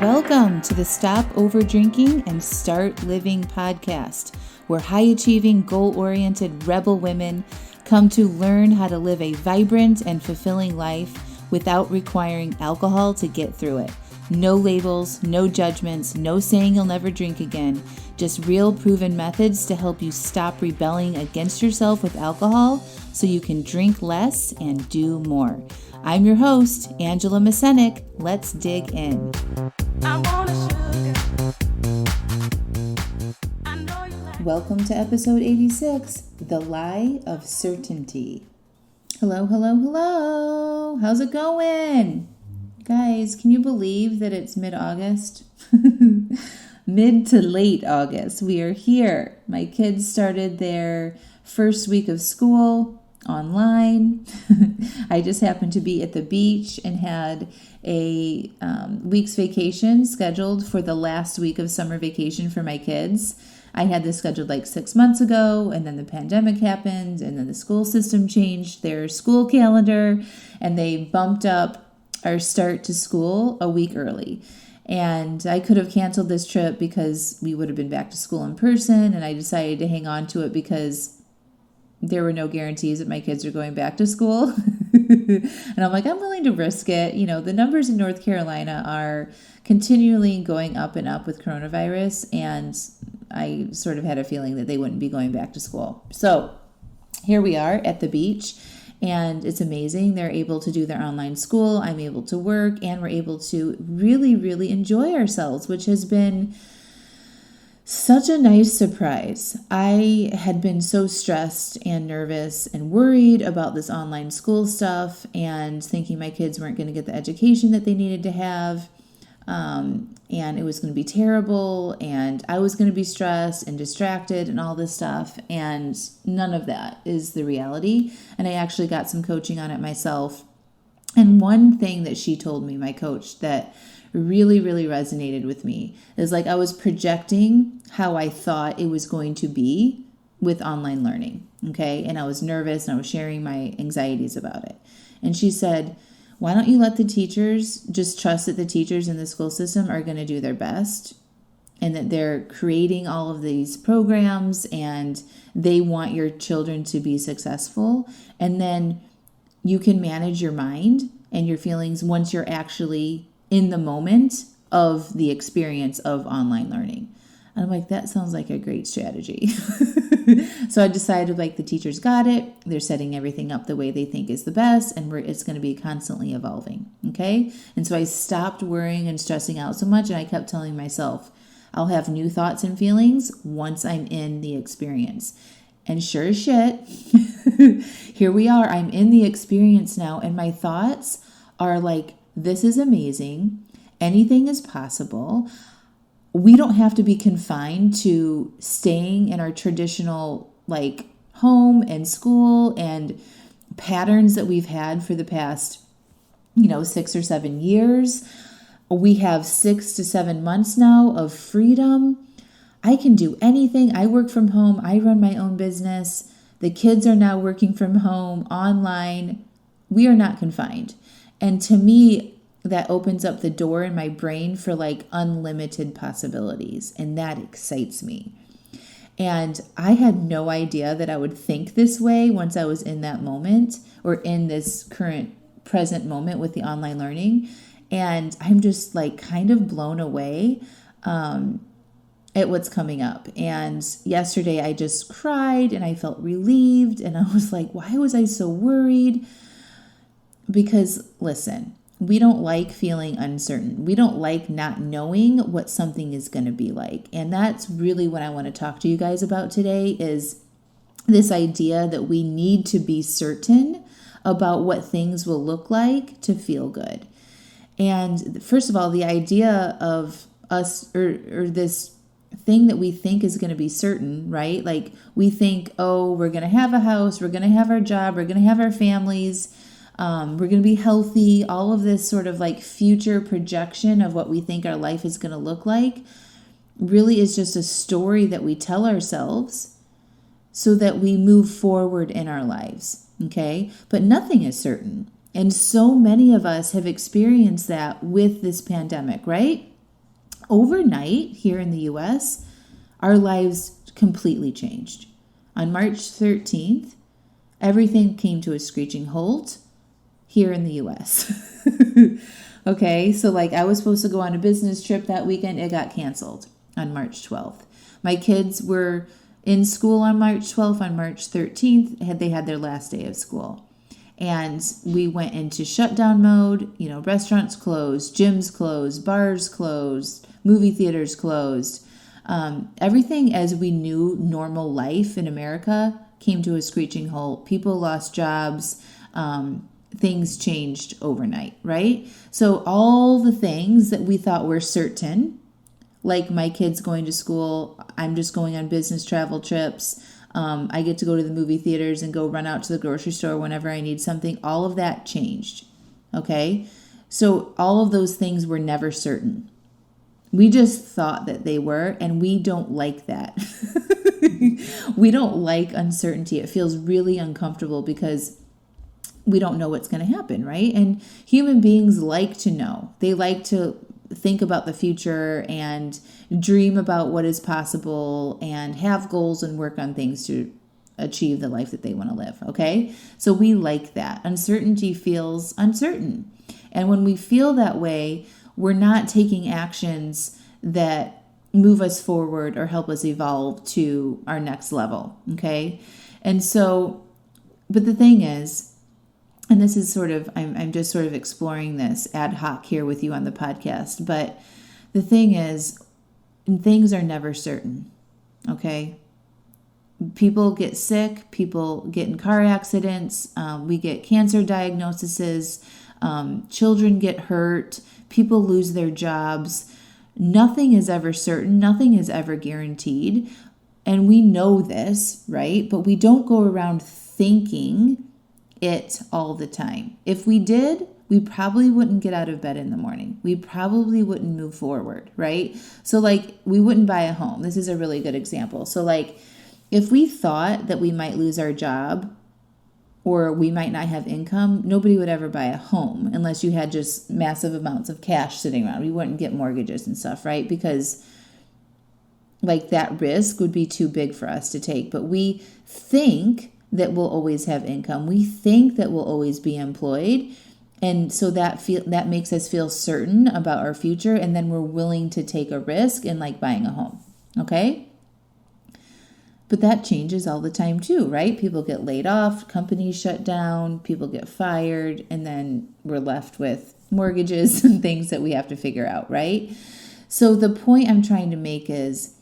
Welcome to the Stop Over Drinking and Start Living podcast, where high-achieving, goal-oriented rebel women come to learn how to live a vibrant and fulfilling life without requiring alcohol to get through it. No labels, no judgments, no saying you'll never drink again. Just real proven methods to help you stop rebelling against yourself with alcohol so you can drink less and do more. I'm your host, Angela Mascenik. Let's dig in. Welcome to episode 86, The Lie of Certainty. Hello, hello, hello. How's it going? Guys, can you believe that it's mid-August? Mid to late August. We are here. My kids started their first week of school online. I just happened to be at the beach and had a week's vacation scheduled for the last week of summer vacation for my kids. I had this scheduled like 6 months ago, and then the pandemic happened, and then the school system changed their school calendar, and they bumped up our start to school a week early. And I could have canceled this trip because we would have been back to school in person, and I decided to hang on to it because there were no guarantees that my kids are going back to school. And I'm like, I'm willing to risk it. You know, the numbers in North Carolina are continually going up and up with coronavirus, and I sort of had a feeling that they wouldn't be going back to school. So here we are at the beach, and it's amazing. They're able to do their online school. I'm able to work, and we're able to really, really enjoy ourselves, which has been such a nice surprise. I had been so stressed and nervous and worried about this online school stuff and thinking my kids weren't going to get the education that they needed to have. And it was going to be terrible, and I was going to be stressed and distracted and all this stuff. And none of that is the reality. And I actually got some coaching on it myself. And one thing that she told me, my coach, that really, really resonated with me is like I was projecting how I thought it was going to be with online learning. Okay. And I was nervous and I was sharing my anxieties about it. And she said, why don't you let the teachers just trust that the teachers in the school system are going to do their best and that they're creating all of these programs and they want your children to be successful. And then you can manage your mind and your feelings once you're actually in the moment of the experience of online learning. And I'm like, that sounds like a great strategy. So I decided like the teachers got it. They're setting everything up the way they think is the best, and it's going to be constantly evolving. Okay. And so I stopped worrying and stressing out so much. And I kept telling myself, I'll have new thoughts and feelings once I'm in the experience. And sure as shit, here we are. I'm in the experience now. And my thoughts are like, this is amazing. Anything is possible. We don't have to be confined to staying in our traditional like home and school and patterns that we've had for the past, 6 or 7 years. We have 6 to 7 months now of freedom. I can do anything. I work from home. I run my own business. The kids are now working from home, online. We are not confined. And to me, that opens up the door in my brain for like unlimited possibilities. And that excites me. And I had no idea that I would think this way once I was in that moment or in this present moment with the online learning. And I'm just like kind of blown away at what's coming up. And yesterday I just cried and I felt relieved. And I was like, why was I so worried? Because listen, we don't like feeling uncertain. We don't like not knowing what something is going to be like. And that's really what I want to talk to you guys about today is this idea that we need to be certain about what things will look like to feel good. And first of all, the idea of us or this thing that we think is going to be certain, right? Like we think, oh, we're going to have a house, we're going to have our job, we're going to have our families, we're going to be healthy, all of this sort of like future projection of what we think our life is going to look like really is just a story that we tell ourselves so that we move forward in our lives, okay? But nothing is certain. And so many of us have experienced that with this pandemic, right? Overnight here in the US, our lives completely changed. On March 13th, everything came to a screeching halt here in the US. Okay, so like I was supposed to go on a business trip that weekend. It got canceled on March 12th. My kids were in school on March 12th. On March 13th, they had their last day of school. And we went into shutdown mode. Restaurants closed, gyms closed, bars closed, movie theaters closed. Everything as we knew normal life in America came to a screeching halt. People lost jobs. Things changed overnight, right? So all the things that we thought were certain, like my kids going to school, I'm just going on business travel trips, I get to go to the movie theaters and go run out to the grocery store whenever I need something, all of that changed, okay? So all of those things were never certain. We just thought that they were, and we don't like that. We don't like uncertainty. It feels really uncomfortable because we don't know what's going to happen, right? And human beings like to know. They like to think about the future and dream about what is possible and have goals and work on things to achieve the life that they want to live, okay? So we like that. Uncertainty feels uncertain. And when we feel that way, we're not taking actions that move us forward or help us evolve to our next level, okay? And so, but the thing is, and this is I'm just sort of exploring this ad hoc here with you on the podcast. But the thing is, things are never certain, okay? People get sick. People get in car accidents. We get cancer diagnoses. Children get hurt. People lose their jobs. Nothing is ever certain. Nothing is ever guaranteed. And we know this, right? But we don't go around thinking it all the time. If we did, we probably wouldn't get out of bed in the morning. We probably wouldn't move forward, right? So like we wouldn't buy a home. This is a really good example. So like if we thought that we might lose our job or we might not have income, nobody would ever buy a home unless you had just massive amounts of cash sitting around. We wouldn't get mortgages and stuff, right? Because like that risk would be too big for us to take. But we think that we'll always have income. We think that we'll always be employed. And so that makes us feel certain about our future. And then we're willing to take a risk in like buying a home. Okay? But that changes all the time too, right? People get laid off, companies shut down, people get fired, and then we're left with mortgages and things that we have to figure out, right? So the point I'm trying to make is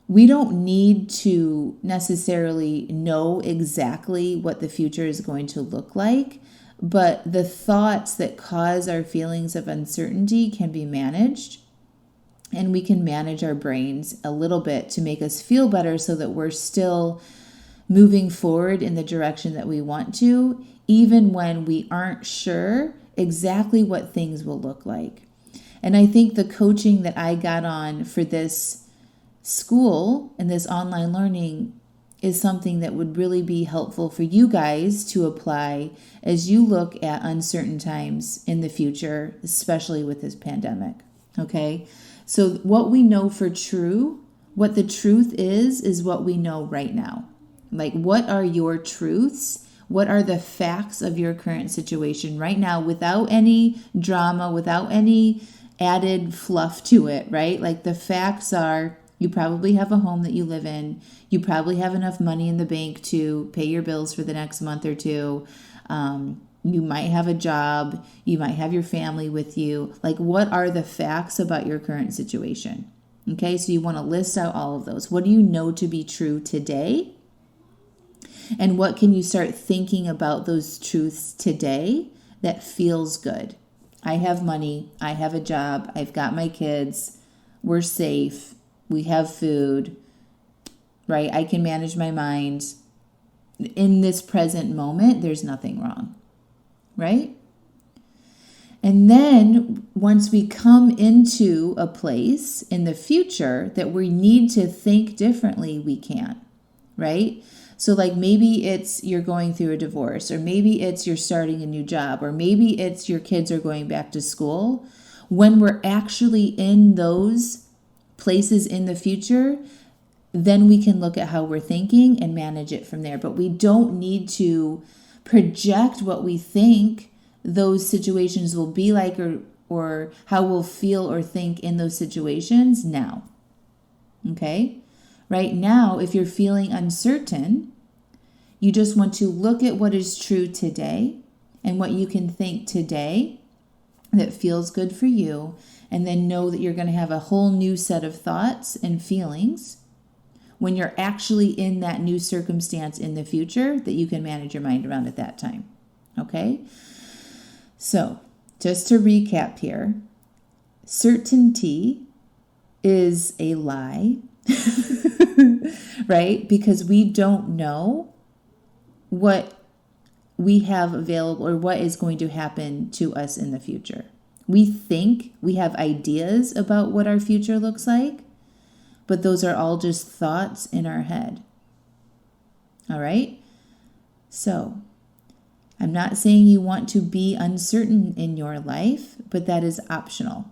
we don't need to necessarily know exactly what the future is going to look like, but the thoughts that cause our feelings of uncertainty can be managed, and we can manage our brains a little bit to make us feel better so that we're still moving forward in the direction that we want to, even when we aren't sure exactly what things will look like. And I think the coaching that I got on for this school and this online learning is something that would really be helpful for you guys to apply as you look at uncertain times in the future, especially with this pandemic. Okay? So what we know for true, what the truth is what we know right now. Like, what are your truths? What are the facts of your current situation right now without any drama, without any added fluff to it, right? Like the facts are, you probably have a home that you live in. You probably have enough money in the bank to pay your bills for the next month or two. You might have a job. You might have your family with you. Like, what are the facts about your current situation? Okay, so you want to list out all of those. What do you know to be true today? And what can you start thinking about those truths today that feels good? I have money. I have a job. I've got my kids. We're safe. We have food, right? I can manage my mind. In this present moment, there's nothing wrong, right? And then once we come into a place in the future that we need to think differently, we can, right? So like maybe it's you're going through a divorce, or maybe it's you're starting a new job, or maybe it's your kids are going back to school. when we're actually in those places in the future, then we can look at how we're thinking and manage it from there. But we don't need to project what we think those situations will be like, or how we'll feel or think in those situations now. Okay? Right now, if you're feeling uncertain, you just want to look at what is true today and what you can think today that feels good for you, and then know that you're going to have a whole new set of thoughts and feelings when you're actually in that new circumstance in the future that you can manage your mind around at that time. Okay? So, just to recap here, certainty is a lie, right? Because we don't know what we have available or what is going to happen to us in the future. We think we have ideas about what our future looks like, but those are all just thoughts in our head. All right? So, I'm not saying you want to be uncertain in your life, but that is optional.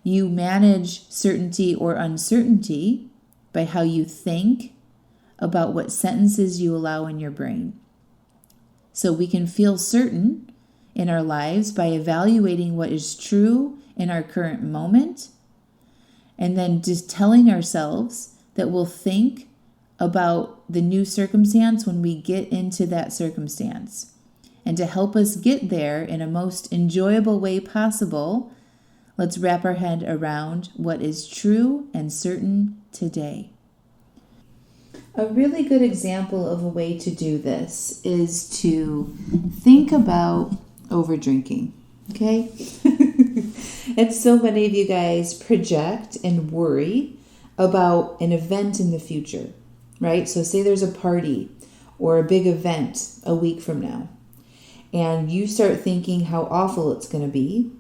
You manage certainty or uncertainty by how you think about what sentences you allow in your brain. So we can feel certain in our lives by evaluating what is true in our current moment, and then just telling ourselves that we'll think about the new circumstance when we get into that circumstance. And to help us get there in a most enjoyable way possible, let's wrap our head around what is true and certain today. A really good example of a way to do this is to think about overdrinking, okay? And so many of you guys project and worry about an event in the future, right? So say there's a party or a big event a week from now, and you start thinking how awful it's going to be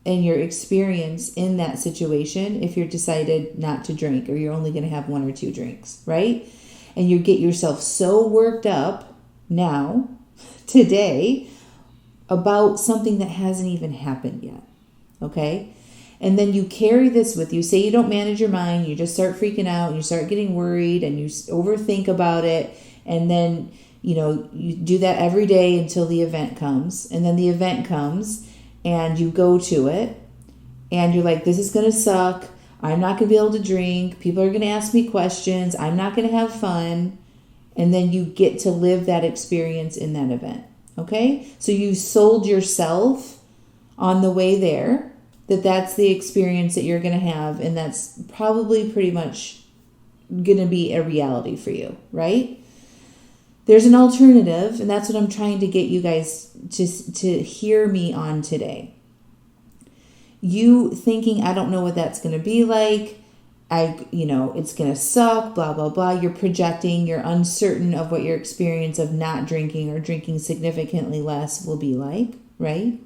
and your experience in that situation if you're decided not to drink, or you're only going to have 1 or 2 drinks, right? And you get yourself so worked up now, today, about something that hasn't even happened yet, okay? And then you carry this with you. Say you don't manage your mind, you just start freaking out, and you start getting worried, and you overthink about it, and then, you do that every day until the event comes, and then the event comes, and you go to it, and you're like, this is going to suck, I'm not going to be able to drink, people are going to ask me questions, I'm not going to have fun, and then you get to live that experience in that event, okay? So you sold yourself on the way there, that's the experience that you're going to have, and that's probably pretty much going to be a reality for you, right? There's an alternative, and that's what I'm trying to get you guys to hear me on today. You thinking, I don't know what that's going to be like, it's going to suck, blah, blah, blah. You're projecting, you're uncertain of what your experience of not drinking or drinking significantly less will be like, right?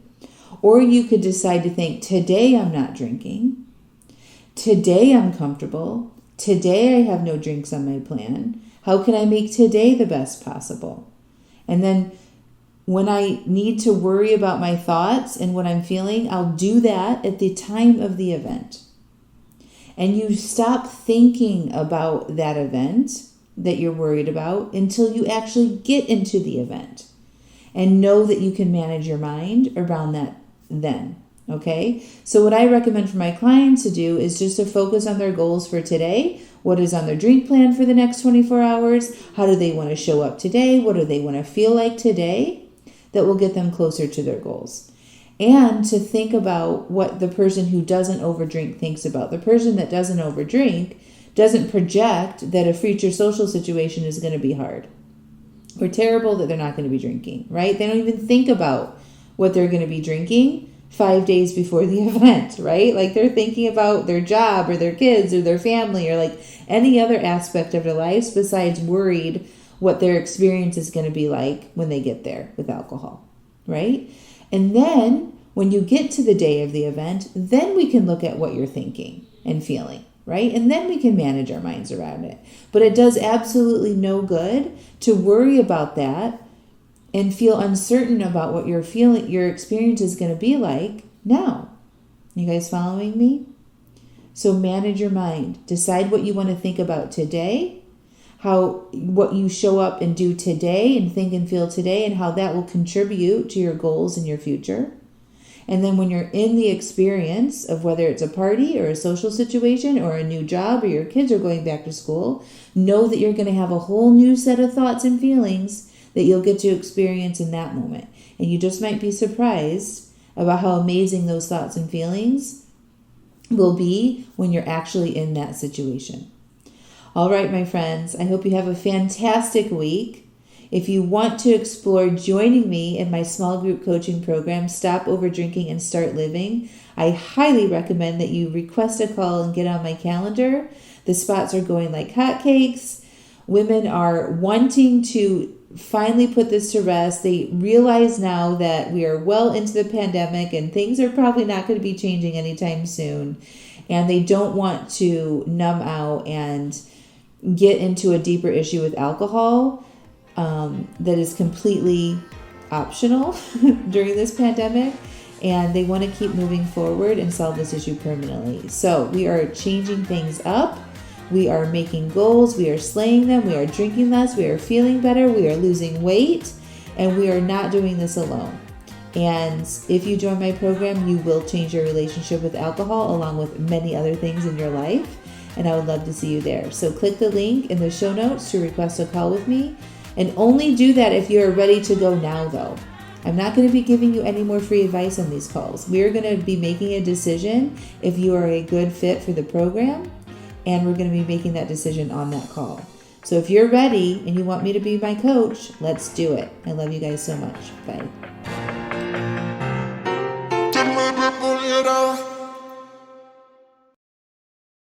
Or you could decide to think, today I'm not drinking, today I'm comfortable, today I have no drinks on my plan. How can I make today the best possible? And then when I need to worry about my thoughts and what I'm feeling, I'll do that at the time of the event. And you stop thinking about that event that you're worried about until you actually get into the event and know that you can manage your mind around that then. Okay? So what I recommend for my clients to do is just to focus on their goals for today. What is on their drink plan for the next 24 hours? How do they want to show up today? What do they want to feel like today that will get them closer to their goals? And to think about what the person who doesn't overdrink thinks about. The person that doesn't overdrink doesn't project that a future social situation is going to be hard or terrible, that they're not going to be drinking, right? They don't even think about what they're going to be drinking 5 days before the event, right? Like they're thinking about their job or their kids or their family or like any other aspect of their lives besides worried what their experience is going to be like when they get there with alcohol, right? And then when you get to the day of the event, then we can look at what you're thinking and feeling, right? And then we can manage our minds around it. But it does absolutely no good to worry about that and feel uncertain about what you're feeling, your experience is going to be like now. You guys following me? So manage your mind. Decide what you want to think about today, what you show up and do today and think and feel today, and how that will contribute to your goals in your future. And then when you're in the experience of whether it's a party or a social situation or a new job or your kids are going back to school, know that you're going to have a whole new set of thoughts and feelings that you'll get to experience in that moment. And you just might be surprised about how amazing those thoughts and feelings will be when you're actually in that situation. All right, my friends, I hope you have a fantastic week. If you want to explore joining me in my small group coaching program, Stop Over Drinking and Start Living, I highly recommend that you request a call and get on my calendar. The spots are going like hotcakes. Women are wanting to finally put this to rest. They realize now that we are well into the pandemic and things are probably not going to be changing anytime soon. And they don't want to numb out and get into a deeper issue with alcohol that is completely optional during this pandemic, and they want to keep moving forward and solve this issue permanently. So we are changing things up. We are making goals. We are slaying them. We are drinking less. We are feeling better. We are losing weight, and we are not doing this alone. And if you join my program, you will change your relationship with alcohol along with many other things in your life, and I would love to see you there. So click the link in the show notes to request a call with me. And only do that if you are ready to go now, though. I'm not going to be giving you any more free advice on these calls. We are going to be making a decision if you are a good fit for the program, and we're going to be making that decision on that call. So if you're ready and you want me to be my coach, let's do it. I love you guys so much. Bye.